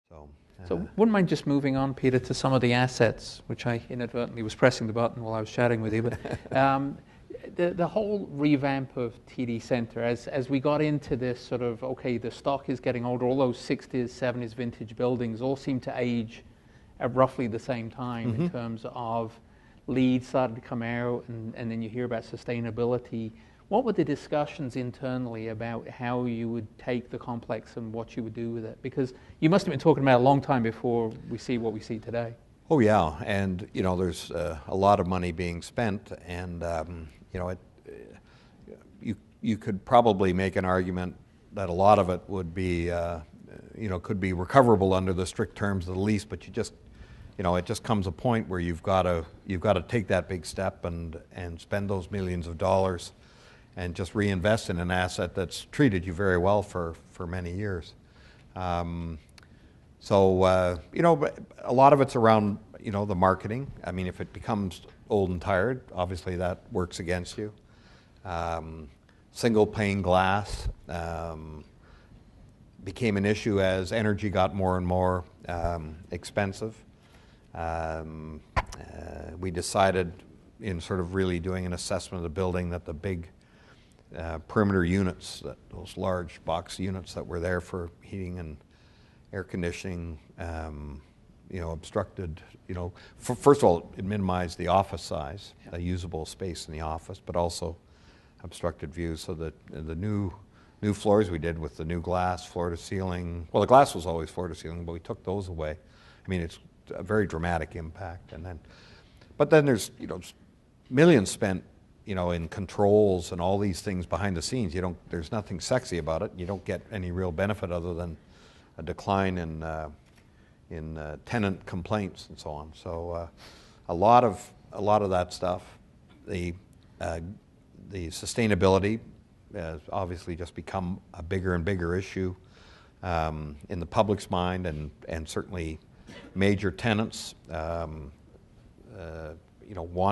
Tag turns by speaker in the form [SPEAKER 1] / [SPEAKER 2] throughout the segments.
[SPEAKER 1] So,
[SPEAKER 2] So wouldn't mind just moving on, Peter, to some of the assets, which I inadvertently was pressing the button while I was chatting with you. But the whole revamp of TD Centre, as we got into this sort of, okay, the stock is getting older, all those 60s, 70s vintage buildings all seem to age at roughly the same time in terms of leads started to come out, and then you hear about sustainability. What were the discussions internally about how you would take the complex and what you would do with it? Because you must have been talking about it a long time before we see what we see today.
[SPEAKER 1] oh yeah, and there's a lot of money being spent, and you could probably make an argument that a lot of it would be could be recoverable under the strict terms of the lease, but it just comes a point where you've got to take that big step and spend those millions of dollars and just reinvest in an asset that's treated you very well for many years. So a lot of it's around the marketing. I mean, if it becomes old and tired, obviously that works against you. Single pane glass became an issue as energy got more and more expensive. We decided in sort of really doing an assessment of the building that the big perimeter units, those large box units that were there for heating and air conditioning, obstructed, first of all, it minimized the office size, the usable space in the office, but also obstructed views. So that the new floors we did with the new glass, floor to ceiling, well, the glass was always floor to ceiling, but we took those away. I mean, it's a very dramatic impact. But then there's, millions spent, in controls and all these things behind the scenes. There's nothing sexy about it. You don't get any real benefit other than a decline in tenant complaints and so on. So a lot of that stuff, the sustainability has obviously just become a bigger and bigger issue in the public's mind, and certainly major tenants want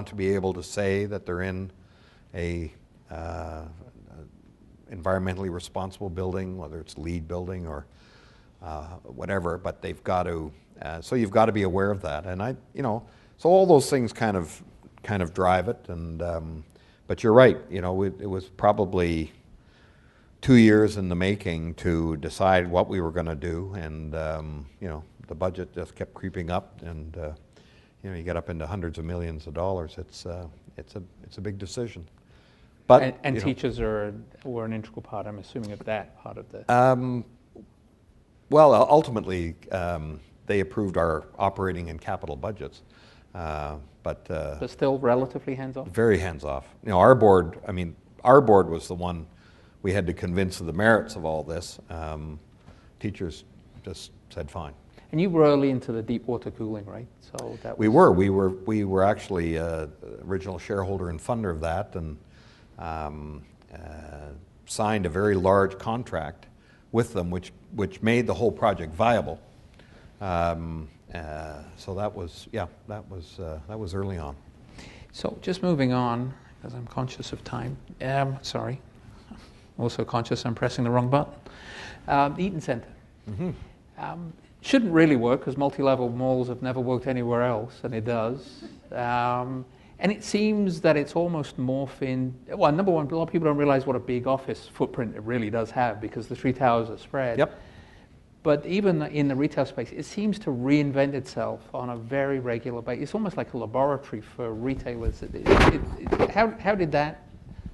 [SPEAKER 1] to be able to say that they're in a environmentally responsible building, whether it's LEED building or whatever, but they've got to, so you've got to be aware of that. And so all those things kind of drive it. And but you're right, it was probably 2 years in the making to decide what we were going to do, and the budget just kept creeping up, and you get up into hundreds of millions of dollars. It's a big decision. But
[SPEAKER 2] and teachers were an integral part, I'm assuming, of that part of the.
[SPEAKER 1] Well, ultimately, they approved our operating and capital budgets, but
[SPEAKER 2] still relatively hands-off?
[SPEAKER 1] Very hands-off. Our board was the one we had to convince of the merits of all this. Teachers just said fine.
[SPEAKER 2] And you were early into the deep water cooling, right? So that
[SPEAKER 1] we were actually original shareholder and funder of that, and signed a very large contract with them, which made the whole project viable. So that was early on.
[SPEAKER 2] So just moving on, because I'm conscious of time. Sorry, also conscious I'm pressing the wrong button. The Eaton Centre. Mm-hmm. Shouldn't really work because multi-level malls have never worked anywhere else, and it does. And it seems that it's almost morphing. Well, number one, a lot of people don't realize what a big office footprint it really does have because the three towers are spread.
[SPEAKER 1] Yep.
[SPEAKER 2] But even in the retail space, it seems to reinvent itself on a very regular basis. It's almost like a laboratory for retailers. How did that?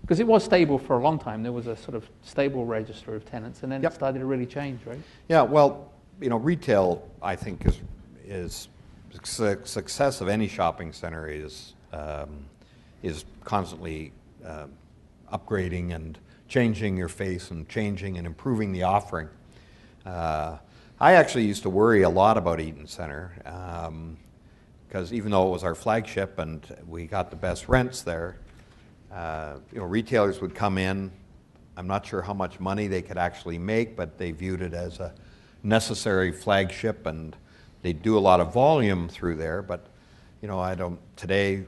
[SPEAKER 2] Because it was stable for a long time. There was a sort of stable register of tenants, and then it started to really change, right?
[SPEAKER 1] Yeah. Well, retail, I think, is success of any shopping center is constantly upgrading and changing your face and changing and improving the offering. I actually used to worry a lot about Eaton Centre because even though it was our flagship and we got the best rents there, retailers would come in. I'm not sure how much money they could actually make, but they viewed it as a necessary flagship, and they do a lot of volume through there. But today,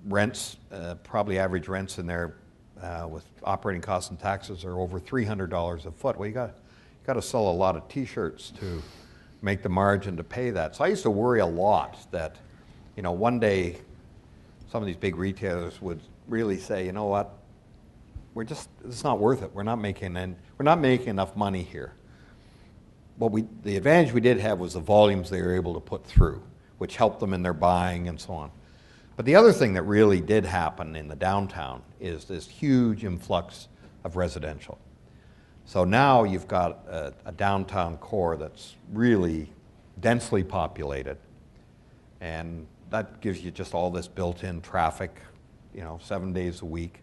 [SPEAKER 1] rents, probably average rents in there with operating costs and taxes are over $300 a foot. Well, you got to sell a lot of T-shirts make the margin to pay that. So I used to worry a lot that, one day some of these big retailers would really say, you know what, it's not worth it. We're not making enough money here. The advantage we did have was the volumes they were able to put through, which helped them in their buying and so on. But the other thing that really did happen in the downtown is this huge influx of residential. So now you've got a downtown core that's really densely populated, and that gives you just all this built-in traffic, 7 days a week.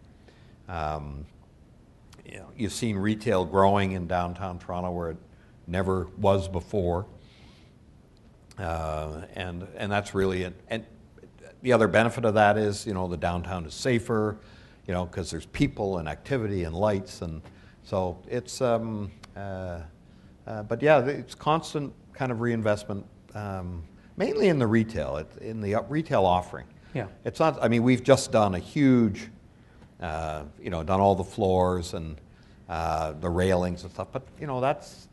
[SPEAKER 1] You've seen retail growing in downtown Toronto where it never was before, and that's really it. And the other benefit of that is, the downtown is safer, because there's people and activity and lights, and so it's. But yeah, it's constant kind of reinvestment, mainly in the retail, in the retail offering.
[SPEAKER 2] Yeah.
[SPEAKER 1] It's not. I mean, we've just done a huge, done all the floors and the railings and stuff. But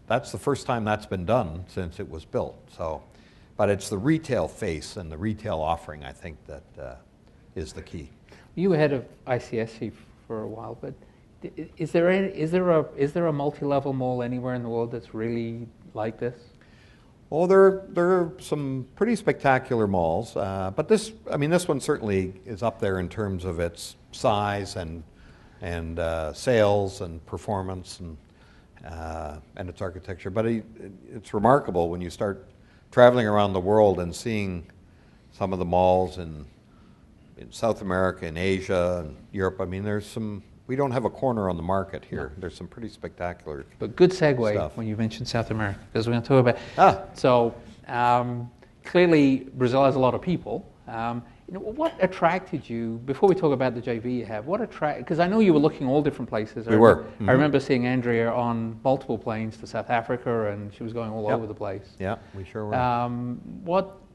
[SPEAKER 1] that's the first time that's been done since it was built. So. But it's the retail face and the retail offering, I think, that is the key.
[SPEAKER 2] You were head of ICSC for a while, but is there a multi-level mall anywhere in the world that's really like this?
[SPEAKER 1] Well, there are some pretty spectacular malls, but this one certainly is up there in terms of its size and sales and performance and its architecture. But it's remarkable when you start traveling around the world and seeing some of the malls in South America and Asia and Europe. I mean, we don't have a corner on the market here. No. There's some pretty spectacular
[SPEAKER 2] But good segue
[SPEAKER 1] stuff.
[SPEAKER 2] When you mentioned South America, because we're going to talk about So clearly Brazil has a lot of people. What attracted you, before we talk about the JV you have, because I know you were looking all different places.
[SPEAKER 1] We were. Mm-hmm.
[SPEAKER 2] I remember seeing Andrea on multiple planes to South Africa, and she was going all over the place.
[SPEAKER 1] Yeah, we sure were.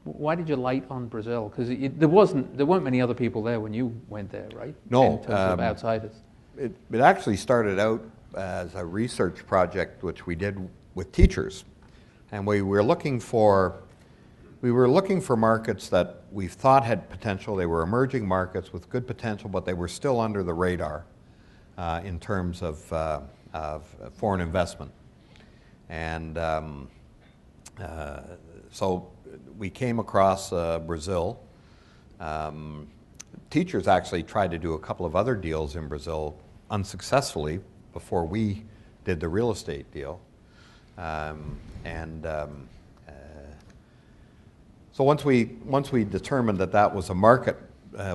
[SPEAKER 2] Why did you light on Brazil? Because there weren't many other people there when you went there, right?
[SPEAKER 1] No.
[SPEAKER 2] In terms of outsiders.
[SPEAKER 1] It actually started out as a research project which we did with teachers, and we were looking for markets that we thought had potential. They were emerging markets with good potential, but they were still under the radar in terms of foreign investment. And so we came across Brazil. Teachers actually tried to do a couple of other deals in Brazil unsuccessfully before we did the real estate deal. So once we determined that was a market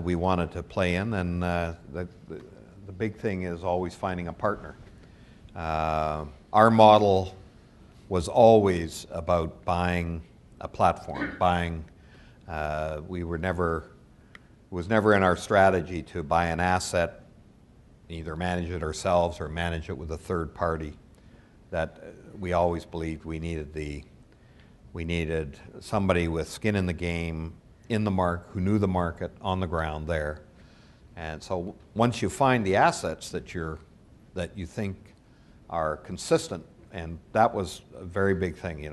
[SPEAKER 1] we wanted to play in, then the big thing is always finding a partner. Our model was always about buying a platform. It was never in our strategy to buy an asset, either manage it ourselves or manage it with a third party. That we always believed we needed somebody with skin in the game, who knew the market on the ground there. And so once you find the assets that you think are consistent, and that was a very big thing.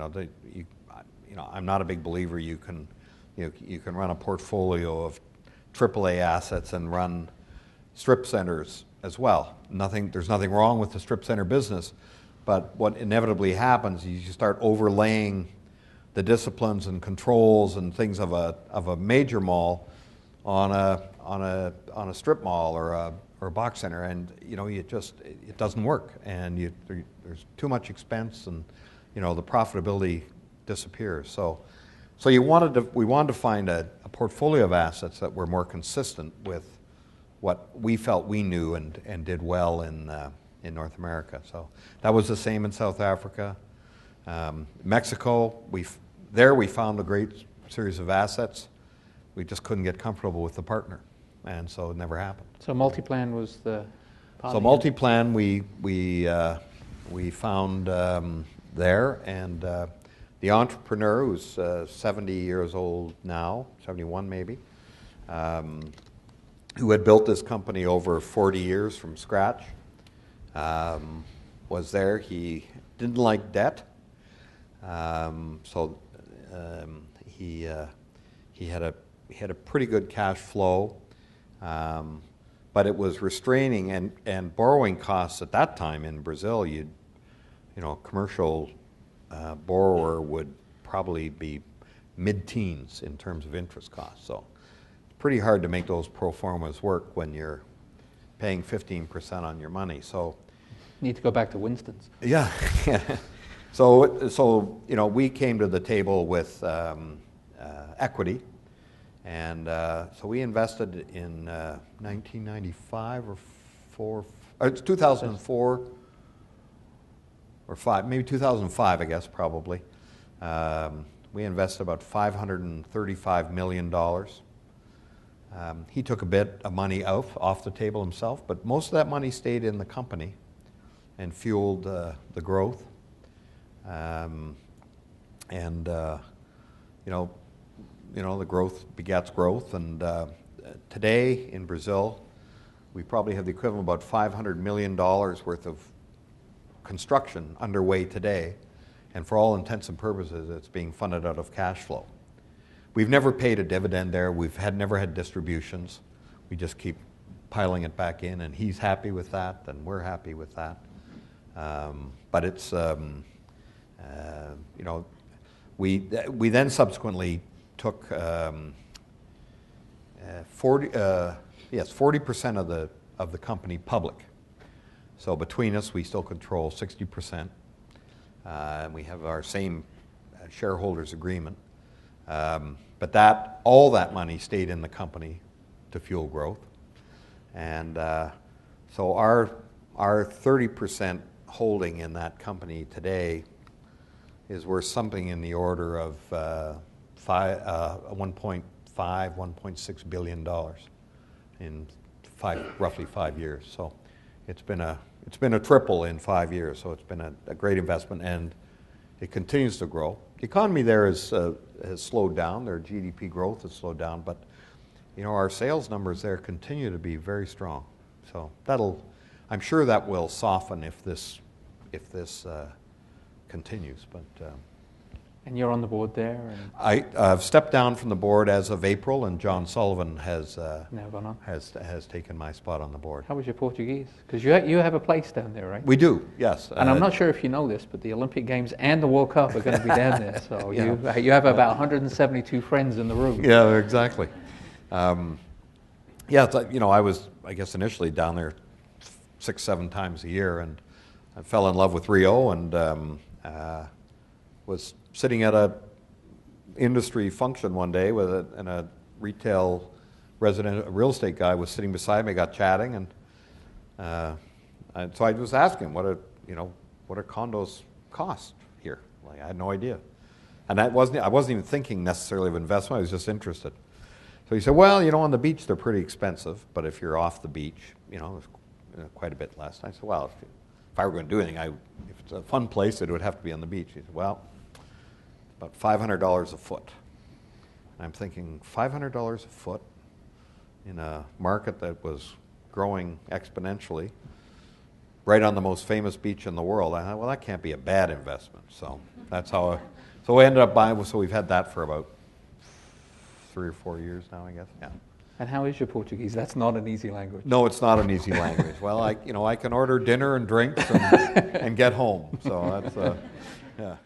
[SPEAKER 1] I'm not a big believer you can run a portfolio of AAA assets and run strip centers as well. There's nothing wrong with the strip center business, but what inevitably happens is you start overlaying the disciplines and controls and things of a major mall on a strip mall or a box center, and it doesn't work, and there's too much expense, and the profitability disappears. So we wanted to find a portfolio of assets that were more consistent with what we felt we knew and did well in North America. So that was the same in South Africa. Mexico, we found a great series of assets. We just couldn't get comfortable with the partner, and so it never happened.
[SPEAKER 2] So Multiplan was the partner?
[SPEAKER 1] So Multiplan we found there, and the entrepreneur, who's 70 years old now, 71 maybe, who had built this company over 40 years from scratch, was there. He didn't like debt. So he had a pretty good cash flow, but it was restraining, and borrowing costs at that time in Brazil. Commercial borrower would probably be mid-teens in terms of interest costs. So it's pretty hard to make those pro formas work when you're paying 15% on your money. So
[SPEAKER 2] Need to go back to Winston's.
[SPEAKER 1] yeah. So we came to the table with equity, and so we invested in 1995 or it's 2004 or 5, maybe 2005, I guess, probably. We invested about $535 million. He took a bit of money off the table himself, but most of that money stayed in the company and fueled the growth. The growth begets growth, and today in Brazil, we probably have the equivalent of about $500 million worth of construction underway today, and for all intents and purposes, it's being funded out of cash flow. We've never paid a dividend there. We've never had distributions. We just keep piling it back in, and he's happy with that, and we're happy with that. But it's, we then subsequently took 40% of the company public. So between us, we still control 60%. And we have our same shareholders agreement. But all that money stayed in the company to fuel growth. And so our 30% holding in that company today is worth something in the order of $1.5, $1.6 billion in roughly 5 years. So it's been a triple in 5 years. So it's been a great investment, and it continues to grow. The economy there has slowed down. Their GDP growth has slowed down, but our sales numbers there continue to be very strong. So I'm sure that will soften if this continues. But
[SPEAKER 2] and you're on the board there? And
[SPEAKER 1] I've stepped down from the board as of April, and John Sullivan has
[SPEAKER 2] now gone on.
[SPEAKER 1] has taken my spot on the board.
[SPEAKER 2] How was your Portuguese? Because you have a place down there, right?
[SPEAKER 1] We do, yes.
[SPEAKER 2] And I'm not sure if you know this, but the Olympic Games and the World Cup are going to be down there. So
[SPEAKER 1] Yeah.
[SPEAKER 2] you have about 172 friends in the room.
[SPEAKER 1] Yeah, exactly. It's I was, I guess, initially down there 6-7 times a year, and I fell in love with Rio, and was sitting at a industry function one day and a retail resident, a real estate guy was sitting beside me, got chatting, and so I was asking him, what are condos cost here? Like, I had no idea. And I wasn't even thinking necessarily of investment, I was just interested. So he said, well, on the beach they're pretty expensive, but if you're off the beach, it's quite a bit less. And I said, well, if I were going to do anything, if it's a fun place, it would have to be on the beach. He said, well, about $500 a foot. And I'm thinking, $500 a foot in a market that was growing exponentially, right on the most famous beach in the world. I thought, well, that can't be a bad investment. So that's how. So we ended up buying. So we've had that for about 3 or 4 years now, I guess. Yeah.
[SPEAKER 2] And how is your Portuguese? That's not an easy language.
[SPEAKER 1] No, it's not an easy language. Well, I can order dinner and drinks and get home. So that's yeah.